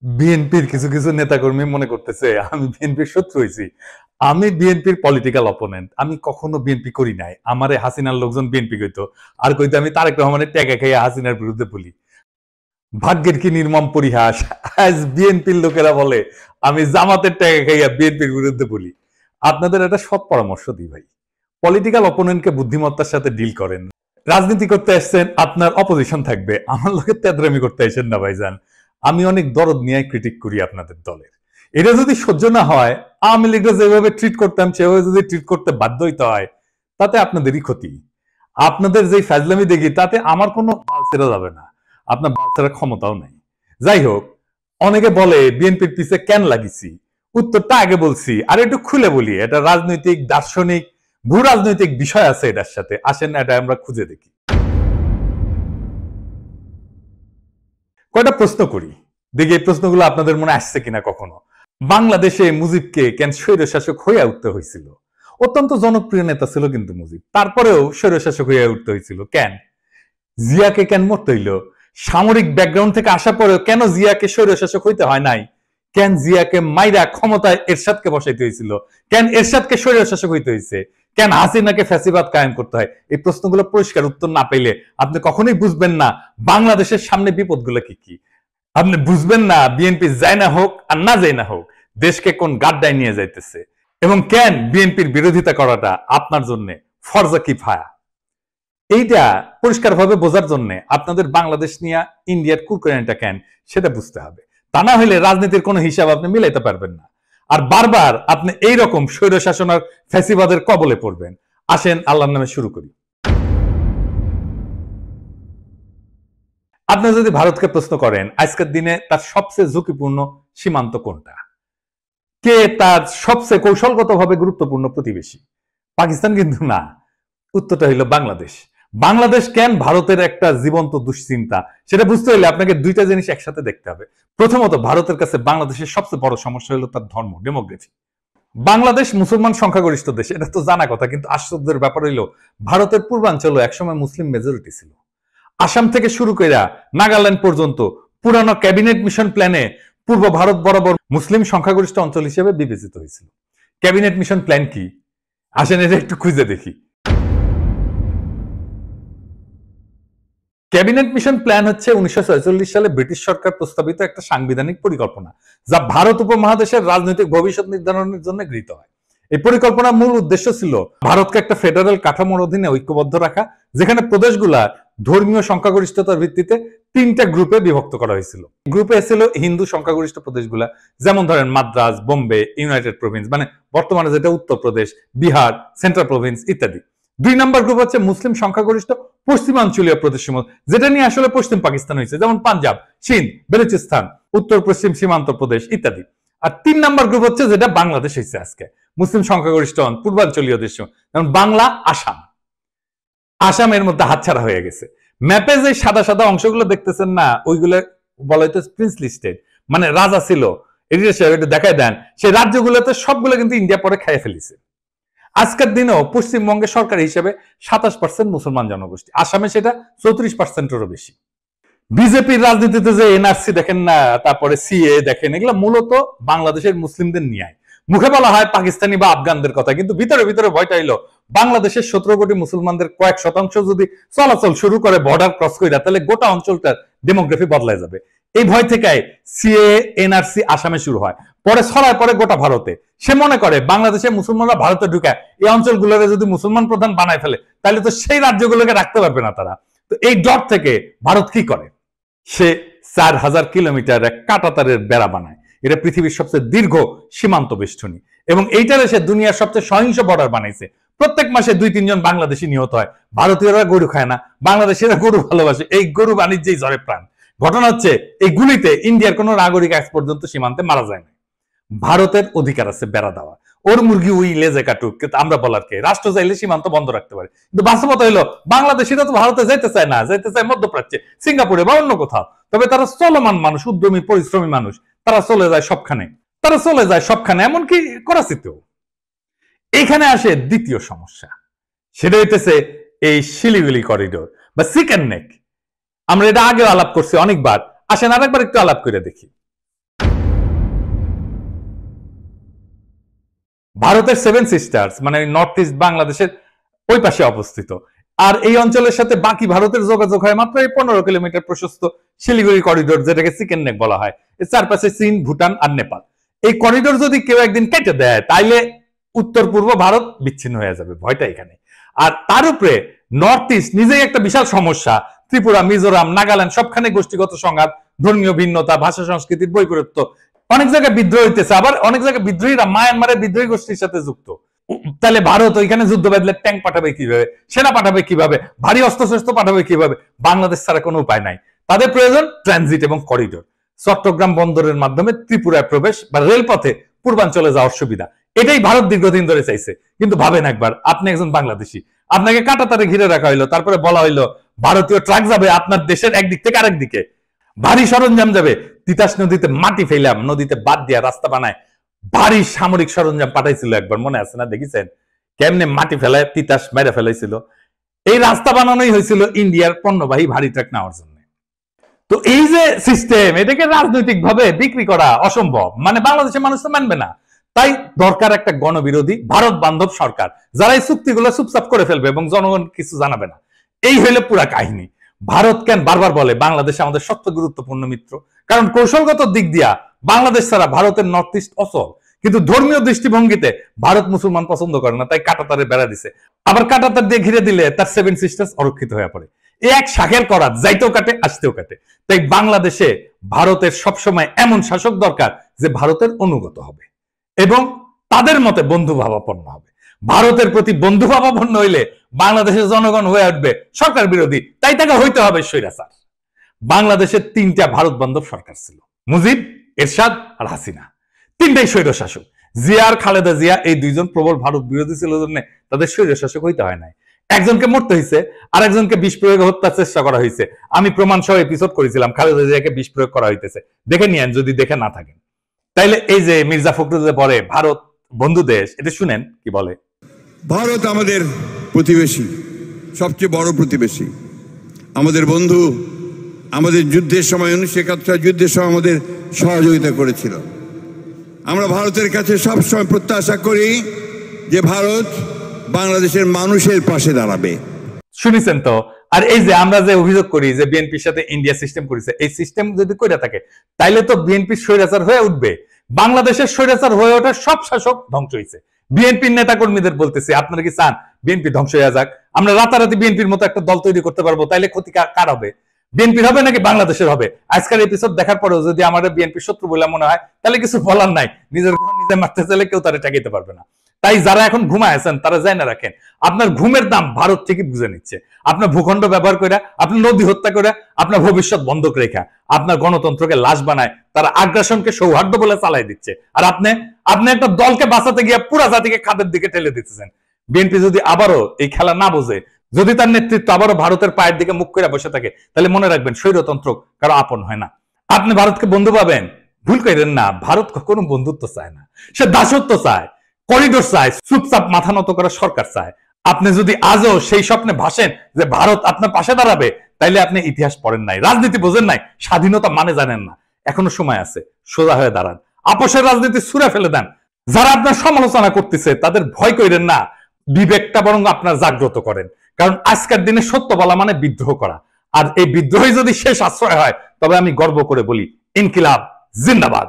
বিএনপির কিছু কিছু নেতাকর্মী মনে করতেছে আমি বিএনপির শত্রু হয়েছি। আমি বিএনপির পলিটিক্যাল অপোনেন্ট। আমি কখনো বিএনপি করি নাই। আমারে হাসিনার লোকজন বিএনপি কইতো, আর কইতো আমি তারেক রহমানের ট্যাগা খাইয়া হাসিনার বিরুদ্ধে বলি। ভাগ্যের কি নির্মম পরিহাস, আজ বিএনপির লোকেরা বলে আমি জামাতের ট্যাগা খাইয়া বিএনপির বিরুদ্ধে বলি। আপনাদের একটা সৎ পরামর্শ দিই ভাই, পলিটিক্যাল অপোনেন্টকে বুদ্ধিমত্তার সাথে ডিল করেন। রাজনীতি করতে আসছেন, আপনার অপোজিশন থাকবে, আমার লোকের তেদরামি করতে আসেন না ভাইজান। আমি অনেক দরদ নিয়ে ক্রিটিক করি আপনাদের দলের। এটা যদি সহ্য না হয়, আওয়ামী লীগরা যেভাবে ট্রিট করতাম সেভাবে যদি ট্রিট করতে বাধ্য হইতে হয়, তাতে আপনাদেরই ক্ষতি। আপনাদের যে ফাজলামি দেখি তাতে আমার কোনো বাল ছেড়া যাবে না, আপনার বাল ছেড়ার ক্ষমতাও নাই। যাই হোক, অনেকে বলে বিএনপির পিছে কেন লাগিছি, উত্তরটা আগে বলছি, আর একটু খুলে বলি। এটা রাজনৈতিক, দার্শনিক, ভূ রাজনৈতিক বিষয় আছে এটার সাথে। আসেন না এটা আমরা খুঁজে দেখি। কয়টা প্রশ্ন করি, দেখি এই প্রশ্নগুলো আপনাদের মনে আসছে কিনা কখনো। বাংলাদেশে মুজিবকে কেন স্বৈরশাসক হইয়া উঠতে হয়েছিল? অত্যন্ত জনপ্রিয় নেতা ছিল কিন্তু মুজিব, তারপরেও স্বৈরশাসক হইয়া উঠতে হয়েছিল কেন? জিয়াকে কেন মরতে হইল? সামরিক ব্যাকগ্রাউন্ড থেকে আসা পরেও কেন জিয়াকে স্বৈরশাসক হইতে হয় নাই? কেন জিয়াকে মাইরা ক্ষমতায় এরশাদকে বসাইতে হয়েছিল? কেন এরশাদকে স্বৈরশাসক হইতে হয়েছে? কেন হাসিনাকে ফ্যাসিবাদ কায়েম করতে হয়? এই প্রশ্নগুলো পরিষ্কার উত্তর না পেলে আপনি কখনোই বুঝবেন না বাংলাদেশের সামনে বিপদগুলো কি কি। আপনি বুঝবেন না বিএনপি যায় না হোক আর না যায় না হোক, দেশকে কোন গাড্ডায় নিয়ে যাইতেছে, এবং কেন বিএনপির বিরোধিতা করাটা আপনার জন্য ফরজা কিফায়া। এইটা পরিষ্কারভাবে বোঝার জন্য আপনাদের বাংলাদেশ নিয়ে ইন্ডিয়ার কুরকুরানিটা কেন সেটা বুঝতে হবে। তা না হলে রাজনীতির কোনো হিসাব আপনি মিলাইতে পারবেন না, আর বারবার আপনি এইরকম স্বৈর শাসনের ফ্যাসিবাদের কবলে পড়বেন। আসেন আল্লাহর নামে শুরু করি। আপনি যদি ভারতকে প্রশ্ন করেন আজকের দিনে তার সবচেয়ে ঝুঁকিপূর্ণ সীমান্ত কোনটা, কে তার সবচেয়ে কৌশলগতভাবে গুরুত্বপূর্ণ প্রতিবেশী, পাকিস্তান কিন্তু না, উত্তরটা হইল বাংলাদেশ। বাংলাদেশ কেন ভারতের একটা জীবন্ত দুশ্চিন্তা, সেটা বুঝতে হলে আপনাকে দুইটা জিনিস একসাথে দেখতে হবে। প্রথমত, ভারতের কাছে বাংলাদেশের সবচেয়ে বড় সমস্যা হলো তার ধর্ম, ডেমোগ্রাফি। বাংলাদেশ মুসলমান সংখ্যাগরিষ্ঠ দেশ, এটা তো জানা কথা, কিন্তু আশ্চর্যের ব্যাপার হইল ভারতের পূর্বাঞ্চল একসময় মুসলিম মেজরিটি ছিল। আসাম থেকে শুরু করে নাগাল্যান্ড পর্যন্ত পুরানো ক্যাবিনেট মিশন প্ল্যানে পূর্ব ভারত বরাবর মুসলিম সংখ্যাগরিষ্ঠ অঞ্চল হিসেবে বিবেচিত হয়েছিল। ক্যাবিনেট মিশন প্ল্যান কি? আসেন এটা একটু খুঁজে দেখি। ক্যাবিনেট মিশন প্ল্যান হচ্ছে 1946 সালে ব্রিটিশ সরকার প্রস্তাবিত একটা সাংবিধানিক পরিকল্পনা, যা ভারত উপমহাদেশের রাজনৈতিক ভবিষ্যৎ নির্ধারণের জন্য গৃহীত হয়। এই পরিকল্পনার মূল উদ্দেশ্য ছিল ভারতকে একটা ফেডারেল কাঠামোর অধীনে ঐক্যবদ্ধ রাখা, যেখানে প্রদেশগুলা ধর্মীয় সংখ্যাগরিষ্ঠতার ভিত্তিতে তিনটা গ্রুপে বিভক্ত করা হয়েছিল। গ্রুপে ছিল হিন্দু সংখ্যাগরিষ্ঠ প্রদেশগুলা, যেমন ধরেন মাদ্রাজ, বোম্বে, ইউনাইটেড প্রভিন্স, মানে বর্তমানে যেটা উত্তরপ্রদেশ, বিহার, সেন্ট্রাল প্রভিন্স ইত্যাদি। দুই নম্বর গ্রুপ হচ্ছে মুসলিম সংখ্যাগরিষ্ঠ পশ্চিমাঞ্চলীয় প্রদেশসমূহ, যেটা নিয়ে আসলে পশ্চিম পাকিস্তান হয়েছে, যেমন পাঞ্জাব, সিন্ধ, বেলুচিস্তান, উত্তর পশ্চিম সীমান্ত প্রদেশ ইত্যাদি। আর তিন নম্বর গ্রুপ হচ্ছে যেটা বাংলাদেশ হয়েছে আজকে, মুসলিম সংখ্যাগরিষ্ঠ পূর্বাঞ্চলীয় দেশ, যেমন বাংলা, আসাম। আসামের মধ্যে হাতছাড়া হয়ে গেছে। ম্যাপে যে সাদা সাদা অংশগুলো দেখতেছেন না, ওইগুলো বলা হইতো প্রিন্সলি স্টেট, মানে রাজা ছিল, এটা দেখায় দেন সেই রাজ্যগুলোতে সবগুলো কিন্তু ইন্ডিয়া পরে খাইয়ে ফেলেছে। আজকের দিনেও পশ্চিমবঙ্গে সরকার হিসেবে 27% মুসলমান জনগোষ্ঠী, আসামে সেটা 34%-এরও বেশি। বিজেপির রাজনীতিতে যে এনআরসি দেখেন না, তারপরে সিএ দেখেন, এগুলো মূলত বাংলাদেশের মুসলিমদের নিয়ে। মুখে বলা হয় পাকিস্তানি বা আফগানদের কথা, কিন্তু ভিতরে ভিতরে ভয়টা হইলো বাংলাদেশের 17 কোটি মুসলমানদের কয়েক শতাংশ যদি চলাচল শুরু করে বর্ডার ক্রস করে, তাহলে গোটা অঞ্চলটার ডেমোগ্রাফি বদলায় যাবে। এই ভয় থেকে সিএ, এনআরসি আসামে শুরু হয়, পরে ছড়ায় পরে গোটা ভারতে। সে মনে করে বাংলাদেশের মুসলমানরা ভারতে ঢুকে এই অঞ্চলগুলোকে যদি মুসলমান প্রধান বানায় ফেলে, তাহলে তো সেই রাজ্যগুলোকে রাখতে পারবে না তারা। তো এই ডট থেকে ভারত কি করে, সে 4000 কিলোমিটার এক কাঁটাতারের বেড়া বানায়। এটা পৃথিবীর সবচেয়ে দীর্ঘ সীমান্ত বেষ্টনী, এবং এইটারে সে দুনিয়ার সবচেয়ে সহিংস বর্ডার বানাইছে। প্রত্যেক মাসে 2-3 জন বাংলাদেশি নিহত হয়। ভারতীয়রা গরু খায় না, বাংলাদেশিরা গরু ভালোবাসে, এই গরু বাণিজ্যেই ঝরে প্রাণ। ঘটনা হচ্ছে এই গুলিতে ইন্ডিয়ার কোন নাগরিক আজ পর্যন্ত সীমান্তে মারা যায় না। ভারতের অধিকার আছে বেড়া দেওয়া, ওর মুরগি উই লেজে কাটুক, কিন্তু আমরা বলার কে? রাষ্ট্র চাইলে সীমান্ত বন্ধ রাখতে পারে, কিন্তু বাস্তবতা হলো বাংলাদেশিরা তো ভারতে যেতে চায় না, যেতে চায় মধ্যপ্রাচ্যে, সিঙ্গাপুরে বা অন্য কোথাও। তবে তারা চলমান মানুষ, উদ্যমী পরিশ্রমী মানুষ, তারা চলে যায় সবখানে, তারা চলে যায় সবখানে, এমনকি করাচিতেও। এইখানে আসে দ্বিতীয় সমস্যা, সেটা হইতেছে এই শিলিগুড়ি করিডোর বা চিকেন নেক। আমরা এটা আগেও আলাপ করছি অনেকবার, আসেন আরেকবার একটু আলাপ করে দেখি। ভারতের সেভেন সিস্টার্স মানে নর্থ ইস্ট বাংলাদেশের ওই পাশে অবস্থিত। আর এই অঞ্চলের সাথে বাকি ভারতের যোগাযোগ হয় মাত্র 15 কিলোমিটার প্রশস্ত শিলিগুড়ি করিডোর, যেটাকে চিকেন নেক বলা হয়। এর চারপাশে চীন, ভুটান আর নেপাল। এই করিডোর যদি কেউ একদিন কেটে দেয় তাইলে উত্তর পূর্ব ভারত বিচ্ছিন্ন হয়ে যাবে, ভয়টা এখানে। আর তার উপরে নর্থ ইস্ট নিজেই একটা বিশাল সমস্যা। ত্রিপুরা, মিজোরাম, নাগাল্যান্ড সবখানে গোষ্ঠীগত সংঘাত, ধর্মীয় ভিন্নতা, ভাষা সংস্কৃতির বৈপরীত্য। অনেক জায়গায় বিদ্রোহ হইতেছে, আবার অনেক জায়গায় বিদ্রোহীরা মায়ানমারের বিদ্রোহী গোষ্ঠীর সাথে যুক্ত। তাহলে ভারত ওইখানে যুদ্ধ বাঁধলে ট্যাঙ্ক পাঠাবে কিভাবে, সেনা পাঠাবে কিভাবে, ভারী অস্ত্রশস্ত্র পাঠাবে কিভাবে? বাংলাদেশ ছাড়া কোনো উপায় নাই। তাদের প্রয়োজন ট্রানজিট এবং করিডোর। চট্টগ্রাম বন্দরের মাধ্যমে ত্রিপুরায় প্রবেশ বা রেলপথে পূর্বাঞ্চলে যাওয়ার সুবিধা, এটাই ভারত দীর্ঘদিন ধরে চাইছে। কিন্তু ভাবেন একবার, আপনি একজন বাংলাদেশি, আপনাকে কাঁটাতারে ঘিরে রাখা হইলো, তারপরে বলা হইলো ভারতীয় ট্রাক যাবে আপনার দেশের একদিক থেকে আরেক দিকে, ভারী সরঞ্জাম যাবে। তিতাস নদীতে মাটি ফেলাম, নদীতে বাদ দিয়া রাস্তা বানায় ভারী সামরিক সরঞ্জাম পাঠাইছিল একবার, মনে আছে না? দেখেছেন কেমনে মাটি ফেলায় তিতাস মেরে ফেলাইছিল? এই রাস্তা বানানোই হয়েছিল ইন্ডিয়ার পণ্যবাহী ভারী ট্রাক নেওয়ার জন্য। তো এই যে সিস্টেম, এটাকে রাজনৈতিক ভাবে বিক্রি করা অসম্ভব, মানে বাংলাদেশের মানুষ তো মানবে না। তাই দরকার একটা গণবিরোধী ভারত বান্ধব সরকার, যারা এই চুক্তিগুলো চুপচাপ করে ফেলবে এবং জনগণ কিছু জানাবে না। এই হইলে পুরা কাহিনী। ভারত কেন বারবার বলে বাংলাদেশ আমাদের সবচেয়ে গুরুত্বপূর্ণ মিত্র? কারণ কৌশলগত দিক দিয়া বাংলাদেশ ছাড়া ভারতের নর্থ ইস্ট অচল। কিন্তু ধর্মীয় দৃষ্টিভঙ্গিতে ভারত মুসলমান পছন্দ করে না, তাই কাঁটাতারে বেড়া দিছে। আবার কাঁটাতার দিয়ে ঘিরে দিলে তার সেভেন সিস্টার্স অরক্ষিত হয়ে পড়ে। এই এক শাখের করাত, যাইতেও কাটে আসতেও কাটে। তাই বাংলাদেশে ভারতের সবসময় এমন শাসক দরকার যে ভারতের অনুগত হবে এবং তাদের মতে বন্ধুভাবাপন্ন হবে। ভারতের প্রতি বন্ধুভাবাপন্ন হইলে বাংলাদেশের জনগণ হয়ে উঠবে সরকার বিরোধী, তাই তাকে হইতে হবে স্বৈরাচার। বাংলাদেশের 3টা ভারত বান্ধব সরকার ছিল, মুজিব, এরশাদ আর হাসিনা। 3টাই স্বৈর শাসক। জিয়া আর খালেদা জিয়া এই 2জন প্রবল ভারত বিরোধী ছিল জন্য তাদের স্বৈর শাসক হইতে হয় নাই। একজনকে মরতে হয়েছে, আর একজনকে বিষ প্রয়োগে হত্যার চেষ্টা করা হয়েছে। আমি প্রমাণ সহ এপিসোড করেছিলাম খালেদা জিয়াকে বিষ প্রয়োগ করা হইতেছে, দেখে নিয়েন যদি দেখে না থাকেন। তাইলে এই যে মির্জা ফখরুল যে বলে ভারত বন্ধু দেশ, এটা শুনেন কি বলে। ভারত আমাদের প্রতিবেশী, সবচেয়ে বড় প্রতিবেশী, আমাদের বন্ধু। আমাদের যুদ্ধের সময় 1971 যুদ্ধের সময় আমাদের সহযোগিতা করেছিল। আমরা ভারতের কাছে সবসময় প্রত্যাশা করি যে ভারত বাংলাদেশের মানুষের পাশে দাঁড়াবে। শুনেছেন তো? আর এই যে আমরা যে অভিযোগ করি যে বিএনপির সাথে ইন্ডিয়া সিস্টেম করেছে, এই সিস্টেম যদি কইরা থাকে তাইলে তো বিএনপি স্বৈরাচার হয়ে উঠবে। বাংলাদেশের স্বৈরাচার হয়ে ওঠার সব শাসক ধ্বংস হয়েছে। বিএনপির নেতা কর্মীদের বলতেছি, আপনারা কি চান বিএনপি ধ্বংস হয়ে যাক? আমরা রাতারাতি বিএনপির মতো একটা দল তৈরি করতে পারবো, তাইলে ক্ষতি কার হবে? বিএনপির হবে নাকি বাংলাদেশের হবে? আজকের এপিসোড দেখার পরেও যদি আমাদের বিএনপির শত্রু বলে মনে হয়, তাহলে কিছু বলার নাই। নিজের ঘুম নিজে মারতে চাইলে কেউ তারা ঠেকাইতে পারবে না। তাই যারা এখন ঘুমায় আছেন তারা জানা রাখেন, আপনার ঘুমের দাম ভারত ঠিকই বুঝে নিচ্ছে। আপনার ভূখণ্ড ব্যবহার করে, আপনার নদী হত্যা করে, আপনার ভবিষ্যৎ বন্ধক রেখা, আপনার গণতন্ত্রকে লাশ বানায়, তারা আগ্রাসনকে সৌহার্দ্য বলে চালাই দিচ্ছে। আর আপনি একটা দলকে বাঁচাতে গিয়ে পুরা জাতিকে খাদের দিকে ঠেলে দিতেছেন। বিএনপি যদি আবারও এই খেলা না বোঝে, যদি তার নেতৃত্ব আবারও ভারতের পায়ের দিকে মুখ করে বসে থাকে, তাহলে মনে রাখবেন স্বৈরতন্ত্র কারো আপন হয় না। আপনি ভারতকে বন্ধু পাবেন, ভুল করেন না। ভারত কখনো বন্ধুত্ব চায় না, সে দাসত্ব চায়, করিডোর চায়, চুপচাপ মাথা নত করা সরকার চায়। আপনি যদি আজও সেই স্বপ্নে ভাসেন যে ভারত আপনার পাশে দাঁড়াবে, তাইলে আপনি ইতিহাস পড়েন নাই, রাজনীতি বোঝেন নাই, স্বাধীনতা মানে জানেন না। এখনো সময় আছে, সোজা হয়ে দাঁড়ান, আপোষের রাজনীতি ছুঁড়ে ফেলে দেন। যারা আপনার সমালোচনা করতেছে তাদের ভয় করেন না, বিবেকটা বরং আপনার জাগ্রত করেন। কারণ আজকের দিনে সত্য বলা মানে বিদ্রোহ করা, আর এই বিদ্রোহী যদি শেষ আশ্রয় হয়, তবে আমি গর্ব করে বলি ইনকিলাব জিন্দাবাদ।